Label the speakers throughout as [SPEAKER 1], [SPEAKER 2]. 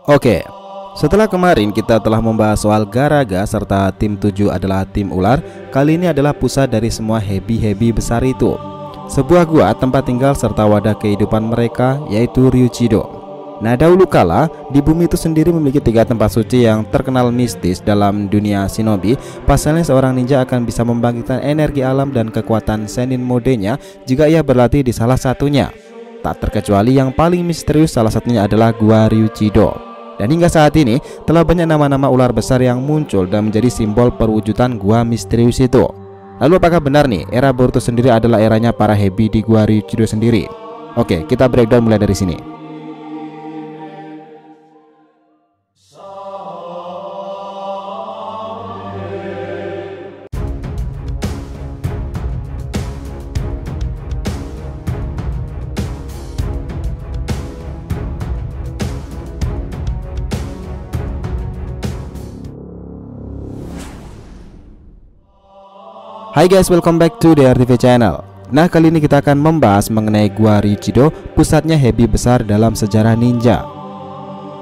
[SPEAKER 1] Oke, setelah kemarin kita telah membahas soal Garaga serta tim 7 adalah tim ular, kali ini adalah pusat dari semua hebi-hebi besar itu. Sebuah gua tempat tinggal serta wadah kehidupan mereka, yaitu Ryuchido. Nah, dahulu kala di bumi itu sendiri memiliki 3 tempat suci yang terkenal mistis dalam dunia shinobi. Pasalnya seorang ninja akan bisa membangkitkan energi alam dan kekuatan Sennin modenya jika ia berlatih di salah satunya. Tak terkecuali yang paling misterius salah satunya adalah Gua Ryuchido. Dan hingga saat ini telah banyak nama-nama ular besar yang muncul dan menjadi simbol perwujudan gua misterius itu. Lalu apakah benar nih era Boruto sendiri adalah eranya para hebi di Gua Ryuchido sendiri? Oke, kita breakdown mulai dari sini. Hai guys, welcome back to DRTV channel. Nah, kali ini kita akan membahas mengenai Gua Ryuchido, pusatnya hebi besar dalam sejarah ninja.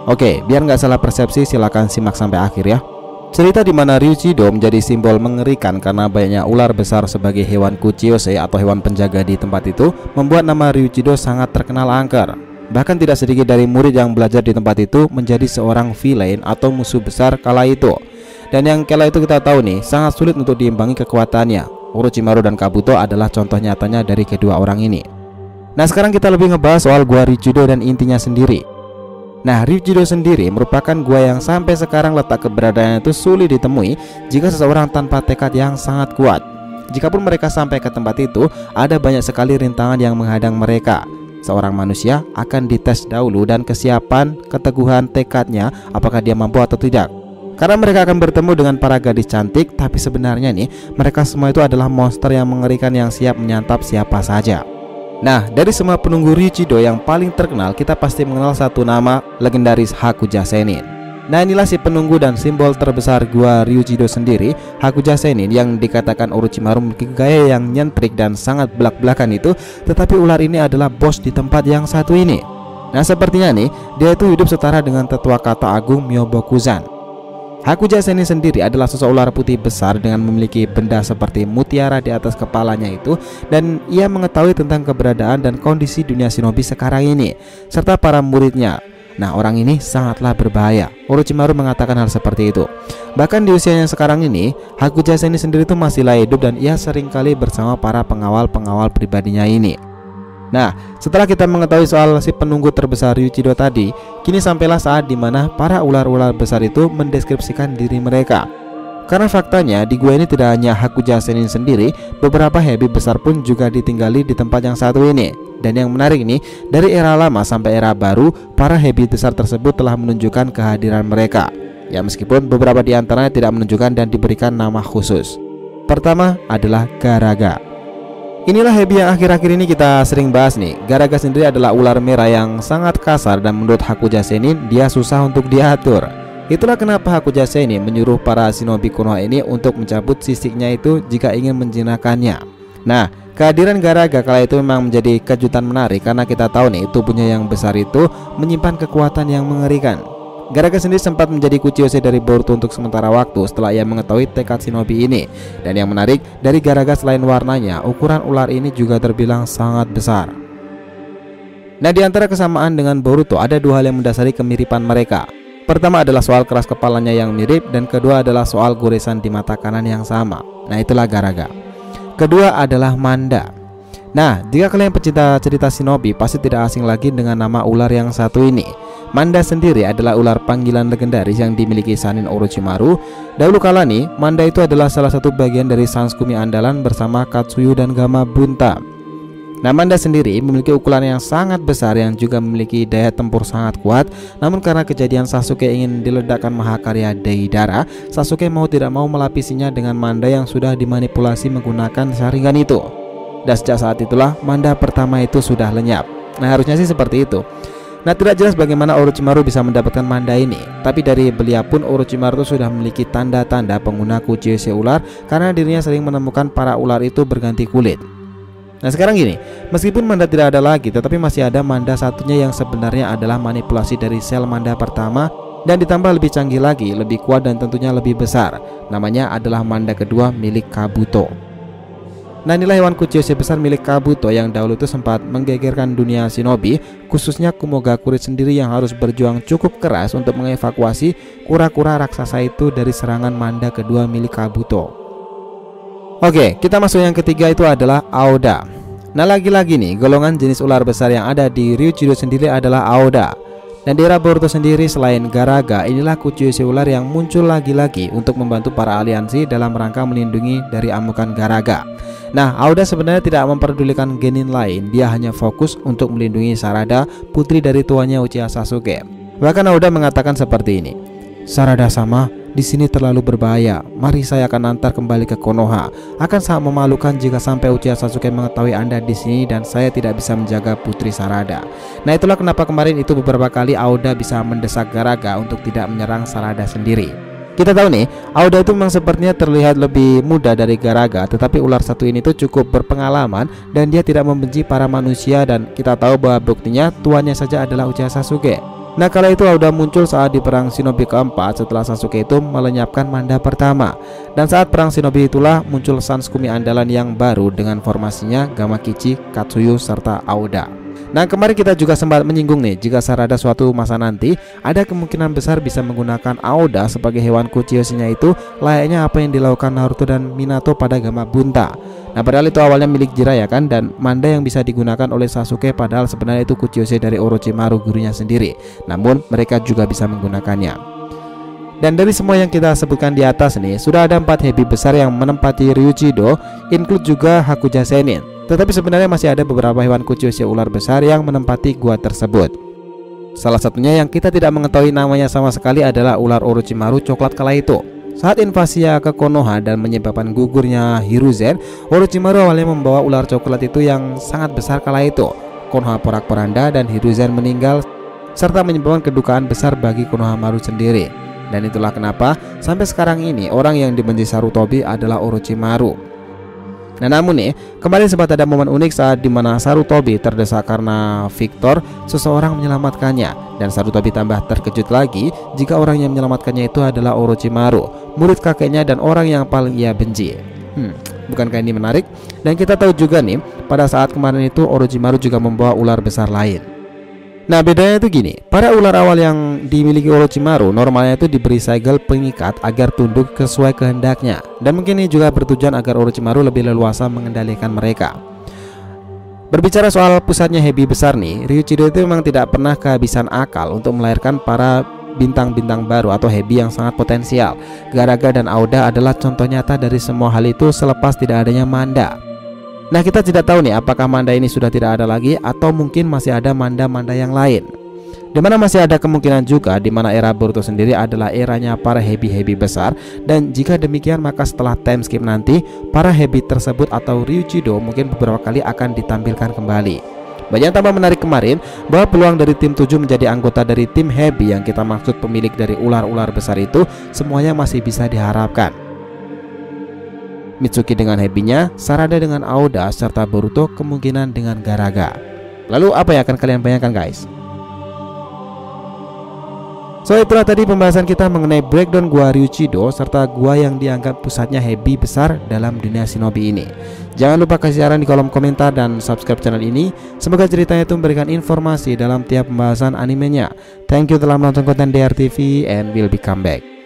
[SPEAKER 1] Oke, biar nggak salah persepsi silahkan simak sampai akhir ya. Cerita di mana Ryuchido menjadi simbol mengerikan karena banyaknya ular besar sebagai hewan kuchiyose atau hewan penjaga di tempat itu membuat nama Ryuchido sangat terkenal angker. Bahkan tidak sedikit dari murid yang belajar di tempat itu menjadi seorang villain atau musuh besar kala itu. Dan yang kala itu kita tahu nih, sangat sulit untuk diimbangi kekuatannya. Orochimaru dan Kabuto adalah contoh nyatanya dari kedua orang ini. Nah, sekarang kita lebih ngebahas soal Gua Ryuchido dan intinya sendiri. Nah, Ryuchido sendiri merupakan gua yang sampai sekarang letak keberadaannya itu sulit ditemui jika seseorang tanpa tekad yang sangat kuat. Jikapun mereka sampai ke tempat itu, ada banyak sekali rintangan yang menghadang mereka. Seorang manusia akan dites dahulu dan kesiapan, keteguhan tekadnya apakah dia mampu atau tidak. Karena mereka akan bertemu dengan para gadis cantik, tapi sebenarnya nih mereka semua itu adalah monster yang mengerikan yang siap menyantap siapa saja. Nah, dari semua penunggu Ryuchido yang paling terkenal, kita pasti mengenal satu nama legendaris Hakuja Sennin. Nah, inilah si penunggu dan simbol terbesar Gua Ryuchido sendiri, Hakuja Sennin, yang dikatakan Orochimaru memiliki gaya yang nyentrik dan sangat belak-belakan itu. Tetapi ular ini adalah bos di tempat yang satu ini. Nah, sepertinya nih dia itu hidup setara dengan tetua kata agung Myobokuzan. Hakuja Sennin sendiri adalah sosok ular putih besar dengan memiliki benda seperti mutiara di atas kepalanya itu, dan ia mengetahui tentang keberadaan dan kondisi dunia shinobi sekarang ini serta para muridnya. Nah, orang ini sangatlah berbahaya. Orochimaru mengatakan hal seperti itu. Bahkan di usianya sekarang ini, Hakuja Sennin sendiri itu masihlah hidup dan ia seringkali bersama para pengawal-pengawal pribadinya ini. Nah, setelah kita mengetahui soal si penunggu terbesar Ryuchido tadi, kini sampailah saat dimana para ular-ular besar itu mendeskripsikan diri mereka. Karena faktanya di gua ini tidak hanya Hakuja Sennin sendiri, beberapa hebi besar pun juga ditinggali di tempat yang satu ini. Dan yang menarik nih, dari era lama sampai era baru, para hebi besar tersebut telah menunjukkan kehadiran mereka. Ya, meskipun beberapa di antaranya tidak menunjukkan dan diberikan nama khusus. Pertama adalah Garaga. Inilah hebi yang akhir-akhir ini kita sering bahas nih. Garaga sendiri adalah ular merah yang sangat kasar dan menurut Hakuja Sennin dia susah untuk diatur. Itulah kenapa Hakuja Sennin menyuruh para shinobi Konoha ini untuk mencabut sisiknya itu jika ingin menjinakkannya. Nah, kehadiran Garaga kala itu memang menjadi kejutan menarik karena kita tahu nih tubuhnya yang besar itu menyimpan kekuatan yang mengerikan. Garaga sendiri sempat menjadi kuchiyose dari Boruto untuk sementara waktu setelah ia mengetahui tekad shinobi ini. Dan yang menarik, dari Garaga selain warnanya, ukuran ular ini juga terbilang sangat besar. Nah, di antara kesamaan dengan Boruto ada dua hal yang mendasari kemiripan mereka. Pertama adalah soal keras kepalanya yang mirip, dan kedua adalah soal goresan di mata kanan yang sama. Nah, itulah Garaga. Kedua adalah Manda. Nah, jika kalian pecinta cerita shinobi pasti tidak asing lagi dengan nama ular yang satu ini. Manda sendiri adalah ular panggilan legendaris yang dimiliki Sannin Orochimaru. Dahulu kala nih, Manda itu adalah salah satu bagian dari Sansumi andalan bersama Katsuyu dan Gamabunta. Nah, Manda sendiri memiliki ukuran yang sangat besar yang juga memiliki daya tempur sangat kuat. Namun karena kejadian Sasuke ingin diledakkan mahakarya Deidara, Sasuke mau tidak mau melapisinya dengan Manda yang sudah dimanipulasi menggunakan Sharingan itu. Dan sejak saat itulah Manda pertama itu sudah lenyap. Nah, harusnya sih seperti itu. Nah, tidak jelas bagaimana Orochimaru bisa mendapatkan Manda ini. Tapi dari belia pun Orochimaru sudah memiliki tanda-tanda pengguna kuchiyose ular karena dirinya sering menemukan para ular itu berganti kulit. Nah sekarang gini, meskipun manda tidak ada lagi, tetapi masih ada manda satunya yang sebenarnya adalah manipulasi dari sel manda pertama dan ditambah lebih canggih lagi, lebih kuat dan tentunya lebih besar. Namanya adalah manda kedua milik Kabuto. Nah inilah hewan Kuchiyose besar milik Kabuto yang dahulu itu sempat menggegerkan dunia shinobi, khususnya Kumogakure sendiri yang harus berjuang cukup keras untuk mengevakuasi kura-kura raksasa itu dari serangan manda kedua milik Kabuto. Oke, kita masuk yang ketiga, itu adalah Aoda. Nah lagi-lagi nih, golongan jenis ular besar yang ada di Ryuchido sendiri adalah Aoda. Dan di era Boruto sendiri selain Garaga, inilah Kuchiyose ular yang muncul lagi-lagi untuk membantu para aliansi dalam rangka melindungi dari amukan Garaga. Nah Aoda sebenarnya tidak memperdulikan genin lain, dia hanya fokus untuk melindungi Sarada, putri dari tuannya Uchiha Sasuke. Bahkan Aoda mengatakan seperti ini, "Sarada sama, di sini terlalu berbahaya. Mari saya akan antar kembali ke Konoha. Akan sangat memalukan jika sampai Uchiha Sasuke mengetahui Anda di sini dan saya tidak bisa menjaga putri Sarada." Nah itulah kenapa kemarin itu beberapa kali Aoda bisa mendesak Garaga untuk tidak menyerang Sarada sendiri. Kita tahu nih, Aoda itu memang sepertinya terlihat lebih muda dari Garaga, tetapi ular satu ini tuh cukup berpengalaman dan dia tidak membenci para manusia, dan kita tahu bahwa buktinya tuannya saja adalah Uchiha Sasuke. Nah kala itu Aoda muncul saat di perang shinobi keempat setelah Sasuke itu melenyapkan manda pertama. Dan saat perang shinobi itulah muncul Sansukumi andalan yang baru dengan formasinya Gamakichi, Katsuyu, serta Aoda. Nah kemarin kita juga sempat menyinggung nih, jika Sarada suatu masa nanti ada kemungkinan besar bisa menggunakan Aoda sebagai hewan Kuchiyose-nya itu layaknya apa yang dilakukan Naruto dan Minato pada Gamabunta. Nah padahal itu awalnya milik Jiraiya kan, dan manda yang bisa digunakan oleh Sasuke padahal sebenarnya itu Kuchiyose dari Orochimaru gurunya sendiri. Namun mereka juga bisa menggunakannya. Dan dari semua yang kita sebutkan di atas nih, sudah ada 4 hebi besar yang menempati Ryuchido, include juga Hakuja Senin. Tetapi sebenarnya masih ada beberapa hewan Kuchiyose ular besar yang menempati gua tersebut. Salah satunya yang kita tidak mengetahui namanya sama sekali adalah ular Orochimaru coklat kala itu. Saat invasi ke Konoha dan menyebabkan gugurnya Hiruzen, Orochimaru awalnya membawa ular coklat itu yang sangat besar kala itu. Konoha porak-poranda dan Hiruzen meninggal, serta menyebabkan kedukaan besar bagi Konohamaru sendiri. Dan itulah kenapa sampai sekarang ini orang yang dibenci Sarutobi adalah Orochimaru. Nah namun nih, kemarin sempat ada momen unik saat dimana Sarutobi terdesak karena Victor, seseorang menyelamatkannya. Dan Sarutobi tambah terkejut lagi jika orang yang menyelamatkannya itu adalah Orochimaru, murid kakeknya dan orang yang paling ia benci. Bukankah ini menarik? Dan kita tahu juga nih, pada saat kemarin itu Orochimaru juga membawa ular besar lain. Nah bedanya itu gini, pada ular awal yang dimiliki Orochimaru normalnya itu diberi segel pengikat agar tunduk sesuai kehendaknya. Dan mungkin ini juga bertujuan agar Orochimaru lebih leluasa mengendalikan mereka. Berbicara soal pusatnya hebi besar nih, Ryuchido itu memang tidak pernah kehabisan akal untuk melahirkan para bintang-bintang baru atau hebi yang sangat potensial. Garaga dan Aoda adalah contoh nyata dari semua hal itu selepas tidak adanya manda. Nah kita tidak tahu nih apakah manda ini sudah tidak ada lagi atau mungkin masih ada manda-manda yang lain. Dimana masih ada kemungkinan juga dimana era Boruto sendiri adalah eranya para hebi-hebi besar. Dan jika demikian maka setelah time skip nanti para hebi tersebut atau Ryuchido mungkin beberapa kali akan ditampilkan kembali. Banyak tambah menarik kemarin bahwa peluang dari tim 7 menjadi anggota dari tim hebi yang kita maksud pemilik dari ular-ular besar itu semuanya masih bisa diharapkan. Mitsuki dengan hebinya, Sarada dengan Aoda, serta Boruto kemungkinan dengan Garaga. Lalu apa yang akan kalian bayangkan guys? So itulah tadi pembahasan kita mengenai breakdown gua Ryuchido serta gua yang dianggap pusatnya hebi besar dalam dunia shinobi ini. Jangan lupa kasih saran di kolom komentar dan subscribe channel ini. Semoga ceritanya itu memberikan informasi dalam tiap pembahasan animenya. Thank you telah menonton konten DR TV and we'll be come back.